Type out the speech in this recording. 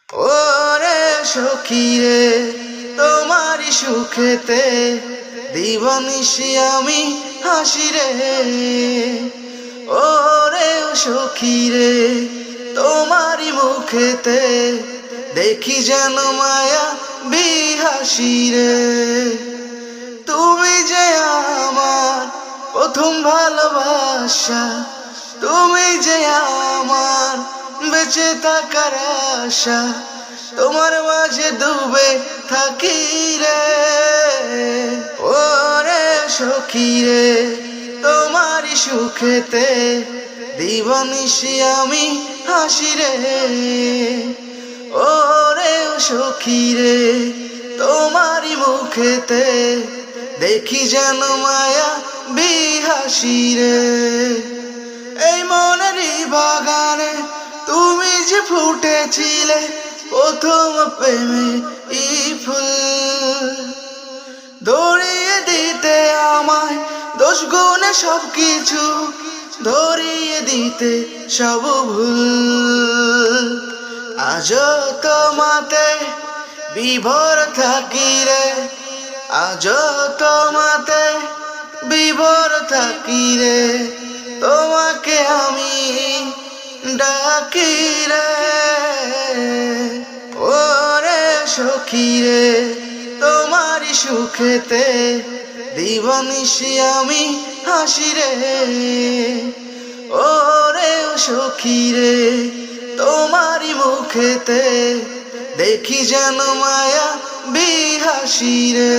ওরে সখী রে তোমারি সুখেতে দিবানিশি আমি হাসি রে। ওরে সখী রে তোমারি মুখেতে দেখি যেন মায়া বিহাসি রে। তুমি যে আমার প্রথম ভালোবাসা, তুমি যে আমার বেঁচে থাকার আশা, তোমার মাঝে ডুবে থাকি রে। ওরে সখী রে তোমারি সুখেতে দিবানিশি আমি হাসি রে। ওরে সখী রে তোমারি মুখেতে দেখি যেন মায়া বিহাসি রে। এই মনেরই বাগানে তুমি যে ফুটেছিলে প্রথম প্রেমে এই ফুল, ধরিয়ে দিতে আমায় দোষ গুণে সব কিছু, ধরিয়ে দিতে সব ভুল। আজ তোমাতে বিভোর থাকি রে, আজ তোমাতে বিভোর থাকি রে। তোমাকে আমি ডাকি রে। ওরে সখী রে তোমারি সুখেতে দিবানিশি আমি হাসি রে। ওরে সখী রে তোমারি মুখেতে দেখি যেন মায়া বিহাসি রে।